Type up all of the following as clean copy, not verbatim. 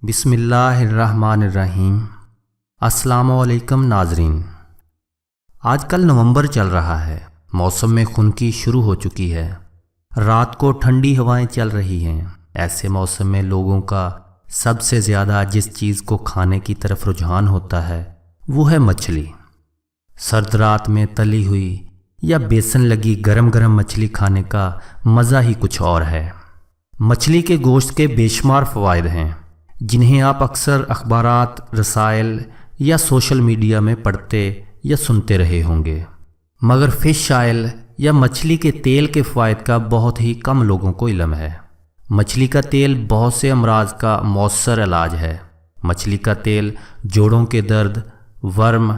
بسم اللہ الرحمن الرحیم۔ السلام علیکم ناظرین، آج کل نومبر چل رہا ہے، موسم میں خنکی شروع ہو چکی ہے، رات کو ٹھنڈی ہوائیں چل رہی ہیں۔ ایسے موسم میں لوگوں کا سب سے زیادہ جس چیز کو کھانے کی طرف رجحان ہوتا ہے وہ ہے مچھلی۔ سرد رات میں تلی ہوئی یا بیسن لگی گرم گرم مچھلی کھانے کا مزہ ہی کچھ اور ہے۔ مچھلی کے گوشت کے بے شمار فوائد ہیں جنہیں آپ اکثر اخبارات، رسائل یا سوشل میڈیا میں پڑھتے یا سنتے رہے ہوں گے، مگر فش آئل یا مچھلی کے تیل کے فوائد کا بہت ہی کم لوگوں کو علم ہے۔ مچھلی کا تیل بہت سے امراض کا مؤثر علاج ہے۔ مچھلی کا تیل جوڑوں کے درد، ورم،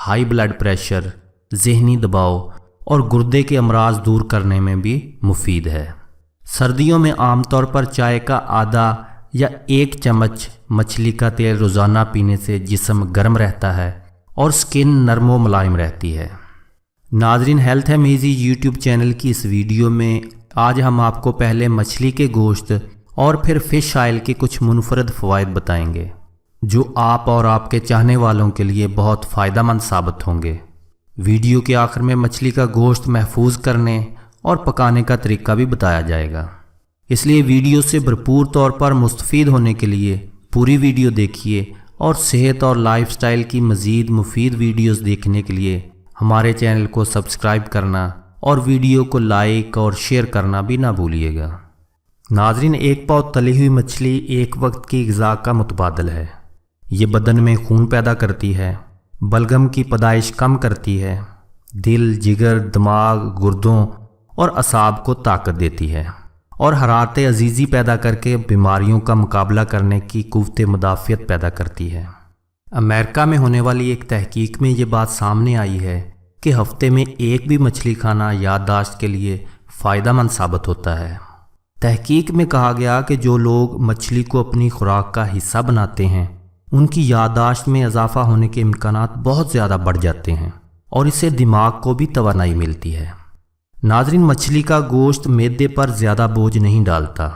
ہائی بلڈ پریشر، ذہنی دباؤ اور گردے کے امراض دور کرنے میں بھی مفید ہے۔ سردیوں میں عام طور پر چائے کا آدھا یا 1 چمچ مچھلی کا تیل روزانہ پینے سے جسم گرم رہتا ہے اور سکن نرم و ملائم رہتی ہے۔ ناظرین، ہیلتھ ہے میزی یوٹیوب چینل کی اس ویڈیو میں آج ہم آپ کو پہلے مچھلی کے گوشت اور پھر فش آئل کے کچھ منفرد فوائد بتائیں گے جو آپ اور آپ کے چاہنے والوں کے لیے بہت فائدہ مند ثابت ہوں گے۔ ویڈیو کے آخر میں مچھلی کا گوشت محفوظ کرنے اور پکانے کا طریقہ بھی بتایا جائے گا، اس لیے ویڈیو سے بھرپور طور پر مستفید ہونے کے لیے پوری ویڈیو دیکھیے، اور صحت اور لائف سٹائل کی مزید مفید ویڈیوز دیکھنے کے لیے ہمارے چینل کو سبسکرائب کرنا اور ویڈیو کو لائک اور شیئر کرنا بھی نہ بھولیے گا۔ ناظرین، 1 پاؤ تلی ہوئی مچھلی ایک وقت کی غذا کا متبادل ہے۔ یہ بدن میں خون پیدا کرتی ہے، بلغم کی پیدائش کم کرتی ہے، دل، جگر، دماغ، گردوں اور اعصاب کو طاقت دیتی ہے، اور حرارت عزیزی پیدا کر کے بیماریوں کا مقابلہ کرنے کی قوت مدافعت پیدا کرتی ہے۔ امریکہ میں ہونے والی ایک تحقیق میں یہ بات سامنے آئی ہے کہ ہفتے میں 1 بھی مچھلی کھانا یادداشت کے لیے فائدہ مند ثابت ہوتا ہے۔ تحقیق میں کہا گیا کہ جو لوگ مچھلی کو اپنی خوراک کا حصہ بناتے ہیں ان کی یادداشت میں اضافہ ہونے کے امکانات بہت زیادہ بڑھ جاتے ہیں، اور اس سے دماغ کو بھی توانائی ملتی ہے۔ ناظرین، مچھلی کا گوشت معدے پر زیادہ بوجھ نہیں ڈالتا،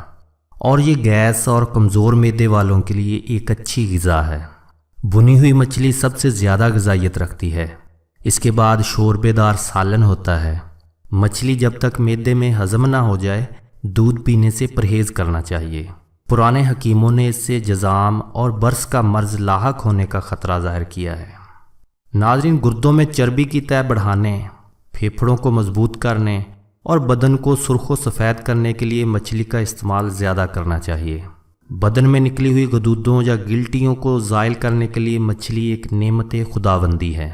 اور یہ گیس اور کمزور معدے والوں کے لیے ایک اچھی غذا ہے۔ بھنی ہوئی مچھلی سب سے زیادہ غذائیت رکھتی ہے، اس کے بعد شوربے دار سالن ہوتا ہے۔ مچھلی جب تک معدے میں ہضم نہ ہو جائے دودھ پینے سے پرہیز کرنا چاہیے۔ پرانے حکیموں نے اس سے جزام اور برس کا مرض لاحق ہونے کا خطرہ ظاہر کیا ہے۔ ناظرین، گردوں میں چربی کی تہ بڑھانے، پھیپھڑوں کو مضبوط کرنے اور بدن کو سرخ و سفید کرنے کے لیے مچھلی کا استعمال زیادہ کرنا چاہیے۔ بدن میں نکلی ہوئی غدودوں یا گلٹیوں کو زائل کرنے کے لیے مچھلی ایک نعمت خداوندی ہے۔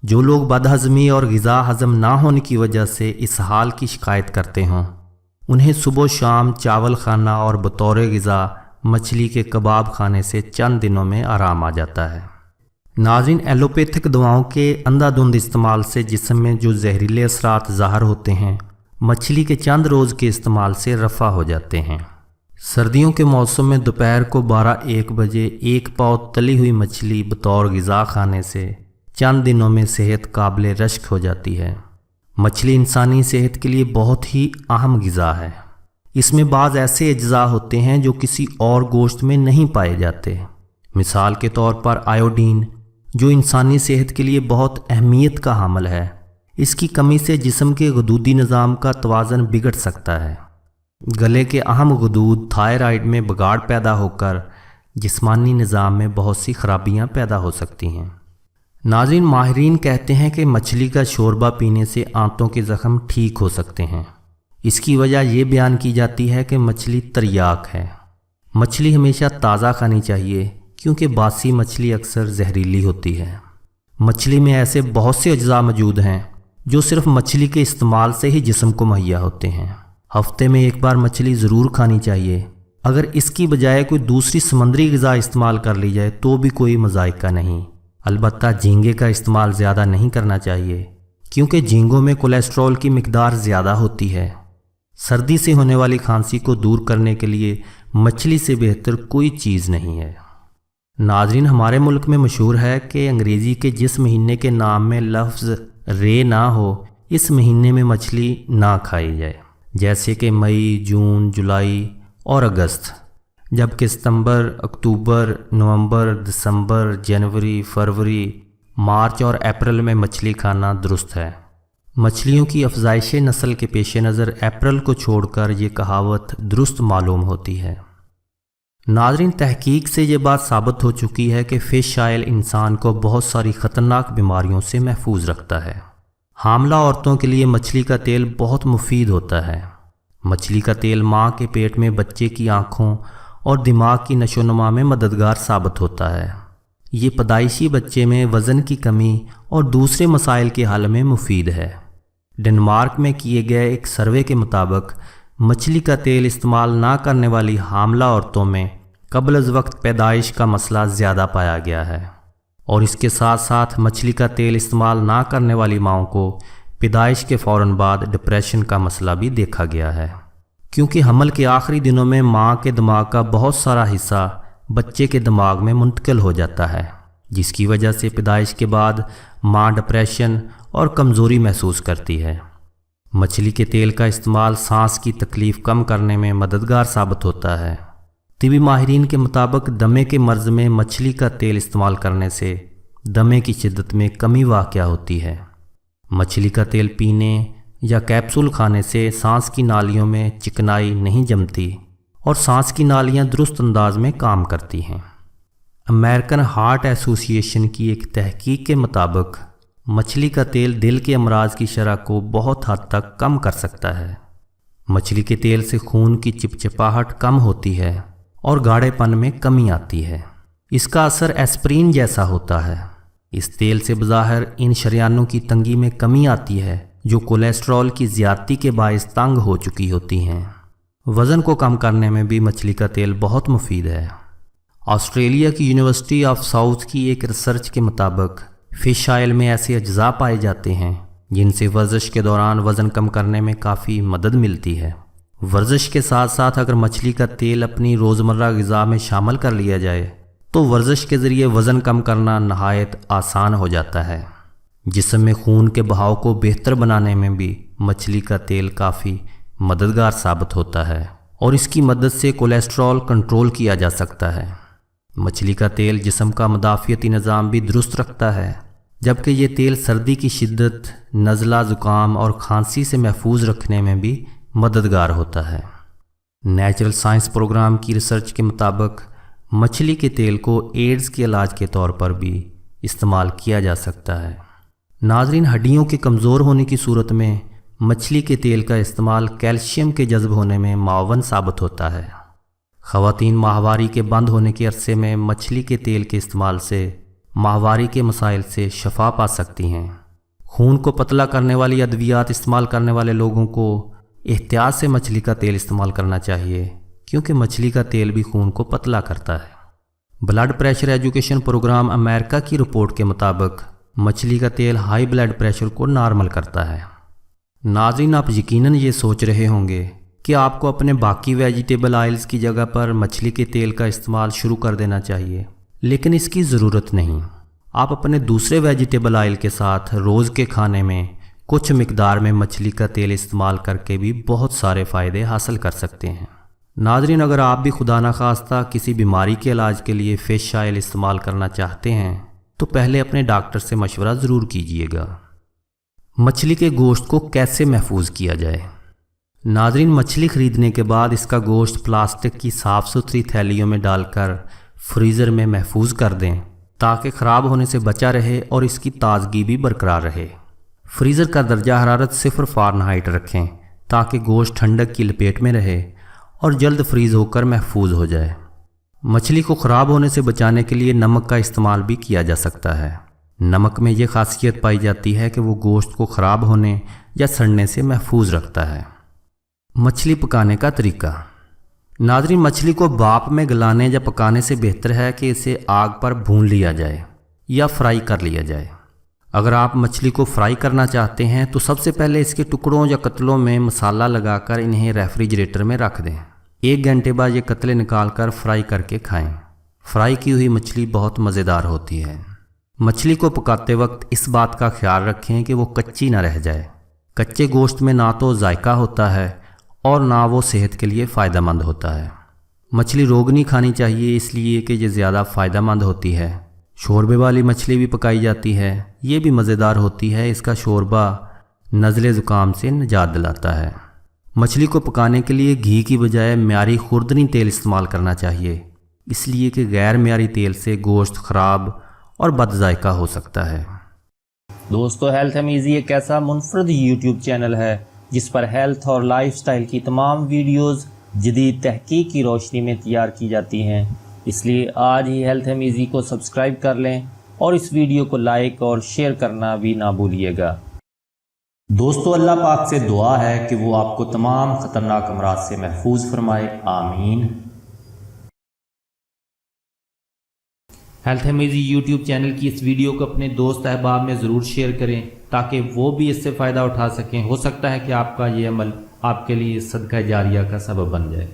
جو لوگ بد ہضمی اور غذا ہضم نہ ہونے کی وجہ سے اسہال کی شکایت کرتے ہوں انہیں صبح و شام چاول کھانا اور بطور غذا مچھلی کے کباب کھانے سے چند دنوں میں آرام آ جاتا ہے۔ ناظرین، ایلوپیتھک دواؤں کے اندھا دھند استعمال سے جسم میں جو زہریلے اثرات ظاہر ہوتے ہیں مچھلی کے چند روز کے استعمال سے رفع ہو جاتے ہیں۔ سردیوں کے موسم میں دوپہر کو 12-1 بجے 1 پاؤ تلی ہوئی مچھلی بطور غذا کھانے سے چند دنوں میں صحت قابل رشک ہو جاتی ہے۔ مچھلی انسانی صحت کے لیے بہت ہی اہم غذا ہے۔ اس میں بعض ایسے اجزاء ہوتے ہیں جو کسی اور گوشت میں نہیں پائے جاتے۔ مثال کے طور پر آیوڈین، جو انسانی صحت کے لیے بہت اہمیت کا حامل ہے، اس کی کمی سے جسم کے غدودی نظام کا توازن بگڑ سکتا ہے۔ گلے کے اہم غدود تھائرائیڈ میں بگاڑ پیدا ہو کر جسمانی نظام میں بہت سی خرابیاں پیدا ہو سکتی ہیں۔ ناظرین، ماہرین کہتے ہیں کہ مچھلی کا شوربہ پینے سے آنتوں کے زخم ٹھیک ہو سکتے ہیں۔ اس کی وجہ یہ بیان کی جاتی ہے کہ مچھلی تریاک ہے۔ مچھلی ہمیشہ تازہ کھانی چاہیے کیونکہ باسی مچھلی اکثر زہریلی ہوتی ہے۔ مچھلی میں ایسے بہت سے اجزاء موجود ہیں جو صرف مچھلی کے استعمال سے ہی جسم کو مہیا ہوتے ہیں۔ ہفتے میں 1 بار مچھلی ضرور کھانی چاہیے۔ اگر اس کی بجائے کوئی دوسری سمندری غذا استعمال کر لی جائے تو بھی کوئی مذائقہ نہیں۔ البتہ جھینگے کا استعمال زیادہ نہیں کرنا چاہیے کیونکہ جھینگوں میں کولیسٹرول کی مقدار زیادہ ہوتی ہے۔ سردی سے ہونے والی کھانسی کو دور کرنے کے لیے مچھلی سے بہتر کوئی چیز نہیں ہے۔ ناظرین، ہمارے ملک میں مشہور ہے کہ انگریزی کے جس مہینے کے نام میں لفظ رے نہ ہو اس مہینے میں مچھلی نہ کھائی جائے، جیسے کہ مئی، جون، جولائی اور اگست۔ جبکہ ستمبر، اکتوبر، نومبر، دسمبر، جنوری، فروری، مارچ اور اپریل میں مچھلی کھانا درست ہے۔ مچھلیوں کی افزائش نسل کے پیش نظر اپریل کو چھوڑ کر یہ کہاوت درست معلوم ہوتی ہے۔ ناظرین، تحقیق سے یہ بات ثابت ہو چکی ہے کہ فش آئل انسان کو بہت ساری خطرناک بیماریوں سے محفوظ رکھتا ہے۔ حاملہ عورتوں کے لیے مچھلی کا تیل بہت مفید ہوتا ہے۔ مچھلی کا تیل ماں کے پیٹ میں بچے کی آنکھوں اور دماغ کی نشو و نما میں مددگار ثابت ہوتا ہے۔ یہ پیدائشی بچے میں وزن کی کمی اور دوسرے مسائل کے حل میں مفید ہے۔ ڈنمارک میں کیے گئے ایک سروے کے مطابق مچھلی کا تیل استعمال نہ کرنے والی حاملہ عورتوں میں قبل از وقت پیدائش کا مسئلہ زیادہ پایا گیا ہے، اور اس کے ساتھ ساتھ مچھلی کا تیل استعمال نہ کرنے والی ماؤں کو پیدائش کے فوراً بعد ڈپریشن کا مسئلہ بھی دیکھا گیا ہے، کیونکہ حمل کے آخری دنوں میں ماں کے دماغ کا بہت سارا حصہ بچے کے دماغ میں منتقل ہو جاتا ہے، جس کی وجہ سے پیدائش کے بعد ماں ڈپریشن اور کمزوری محسوس کرتی ہے۔ مچھلی کے تیل کا استعمال سانس کی تکلیف کم کرنے میں مددگار ثابت ہوتا ہے۔ طبی ماہرین کے مطابق دمے کے مرض میں مچھلی کا تیل استعمال کرنے سے دمے کی شدت میں کمی واقع ہوتی ہے۔ مچھلی کا تیل پینے یا کیپسول کھانے سے سانس کی نالیوں میں چکنائی نہیں جمتی اور سانس کی نالیاں درست انداز میں کام کرتی ہیں۔ امریکن ہارٹ ایسوسی ایشن کی ایک تحقیق کے مطابق مچھلی کا تیل دل کے امراض کی شرح کو بہت حد تک کم کر سکتا ہے۔ مچھلی کے تیل سے خون کی چپچپاہٹ کم ہوتی ہے اور گاڑھے پن میں کمی آتی ہے۔ اس کا اثر ایسپرین جیسا ہوتا ہے۔ اس تیل سے بظاہر ان شریانوں کی تنگی میں کمی آتی ہے جو کولیسٹرول کی زیادتی کے باعث تنگ ہو چکی ہوتی ہیں۔ وزن کو کم کرنے میں بھی مچھلی کا تیل بہت مفید ہے۔ آسٹریلیا کی یونیورسٹی آف ساؤتھ کی ایک ریسرچ کے مطابق فش آئل میں ایسے اجزاء پائے جاتے ہیں جن سے ورزش کے دوران وزن کم کرنے میں کافی مدد ملتی ہے۔ ورزش کے ساتھ ساتھ اگر مچھلی کا تیل اپنی روزمرہ غذا میں شامل کر لیا جائے تو ورزش کے ذریعے وزن کم کرنا نہایت آسان ہو جاتا ہے۔ جسم میں خون کے بہاؤ کو بہتر بنانے میں بھی مچھلی کا تیل کافی مددگار ثابت ہوتا ہے اور اس کی مدد سے کولیسٹرول کنٹرول کیا جا سکتا ہے۔ مچھلی کا تیل جسم کا مدافعتی نظام بھی درست رکھتا ہے، جبکہ یہ تیل سردی کی شدت، نزلہ، زکام اور کھانسی سے محفوظ رکھنے میں بھی مددگار ہوتا ہے۔ نیچرل سائنس پروگرام کی ریسرچ کے مطابق مچھلی کے تیل کو ایڈز کے علاج کے طور پر بھی استعمال کیا جا سکتا ہے۔ ناظرین، ہڈیوں کے کمزور ہونے کی صورت میں مچھلی کے تیل کا استعمال کیلشیم کے جذب ہونے میں معاون ثابت ہوتا ہے۔ خواتین ماہواری کے بند ہونے کے عرصے میں مچھلی کے تیل کے استعمال سے ماہواری کے مسائل سے شفا پا سکتی ہیں۔ خون کو پتلا کرنے والی ادویات استعمال کرنے والے لوگوں کو احتیاط سے مچھلی کا تیل استعمال کرنا چاہیے، کیونکہ مچھلی کا تیل بھی خون کو پتلا کرتا ہے۔ بلڈ پریشر ایجوکیشن پروگرام امریکہ کی رپورٹ کے مطابق مچھلی کا تیل ہائی بلڈ پریشر کو نارمل کرتا ہے۔ ناظرین، آپ یقیناً یہ سوچ رہے ہوں گے کہ آپ کو اپنے باقی ویجیٹیبل آئلز کی جگہ پر مچھلی کے تیل کا استعمال شروع کر دینا چاہیے، لیکن اس کی ضرورت نہیں۔ آپ اپنے دوسرے ویجیٹیبل آئل کے ساتھ روز کے کھانے میں کچھ مقدار میں مچھلی کا تیل استعمال کر کے بھی بہت سارے فائدے حاصل کر سکتے ہیں۔ ناظرین، اگر آپ بھی خدا نخواستہ کسی بیماری کے علاج کے لیے فش آئل استعمال کرنا چاہتے ہیں تو پہلے اپنے ڈاکٹر سے مشورہ ضرور کیجیے گا۔ مچھلی کے گوشت کو کیسے محفوظ کیا جائے؟ ناظرین، مچھلی خریدنے کے بعد اس کا گوشت پلاسٹک کی صاف ستھری تھیلیوں میں ڈال کر فریزر میں محفوظ کر دیں تاکہ خراب ہونے سے بچا رہے اور اس کی تازگی بھی برقرار رہے۔ فریزر کا درجہ حرارت 0 فارنہائٹ رکھیں تاکہ گوشت ٹھنڈک کی لپیٹ میں رہے اور جلد فریز ہو کر محفوظ ہو جائے۔ مچھلی کو خراب ہونے سے بچانے کے لیے نمک کا استعمال بھی کیا جا سکتا ہے۔ نمک میں یہ خاصیت پائی جاتی ہے کہ وہ گوشت کو خراب ہونے یا سڑنے سے محفوظ رکھتا ہے۔ مچھلی پکانے کا طریقہ۔ ناظرین، مچھلی کو بھاپ میں گلانے یا پکانے سے بہتر ہے کہ اسے آگ پر بھون لیا جائے یا فرائی کر لیا جائے۔ اگر آپ مچھلی کو فرائی کرنا چاہتے ہیں تو سب سے پہلے اس کے ٹکڑوں یا قطلوں میں مسالہ لگا کر انہیں ریفریجریٹر میں رکھ دیں۔ 1 گھنٹے بعد یہ قطلے نکال کر فرائی کر کے کھائیں۔ فرائی کی ہوئی مچھلی بہت مزیدار ہوتی ہے۔ مچھلی کو پکاتے وقت اس بات کا خیال رکھیں کہ وہ کچی نہ رہ جائے۔ کچے گوشت میں نہ تو ذائقہ ہوتا ہے اور نہ وہ صحت کے لیے فائدہ مند ہوتا ہے۔ مچھلی روگنی کھانی چاہیے اس لیے کہ یہ زیادہ فائدہ مند ہوتی ہے۔ شوربے والی مچھلی بھی پکائی جاتی ہے، یہ بھی مزیدار ہوتی ہے۔ اس کا شوربہ نزلے زکام سے نجات دلاتا ہے۔ مچھلی کو پکانے کے لیے گھی کی بجائے معیاری خوردنی تیل استعمال کرنا چاہیے، اس لیے کہ غیر معیاری تیل سے گوشت خراب اور بد ذائقہ ہو سکتا ہے۔ دوستو، ہیلتھ امیزی ایک ایسا منفرد یوٹیوب چینل ہے جس پر ہیلتھ اور لائف سٹائل کی تمام ویڈیوز جدید تحقیق کی روشنی میں تیار کی جاتی ہیں، اس لیے آج ہی ہیلتھ امیزی کو سبسکرائب کر لیں اور اس ویڈیو کو لائک اور شیئر کرنا بھی نہ بھولیے گا۔ دوستو، اللہ پاک سے دعا ہے کہ وہ آپ کو تمام خطرناک امراض سے محفوظ فرمائے، آمین۔ ہیلتھ امیزی یوٹیوب چینل کی اس ویڈیو کو اپنے دوست احباب میں ضرور شیئر کریں تاکہ وہ بھی اس سے فائدہ اٹھا سکیں۔ ہو سکتا ہے کہ آپ کا یہ عمل آپ کے لیے صدقہ جاریہ کا سبب بن جائے۔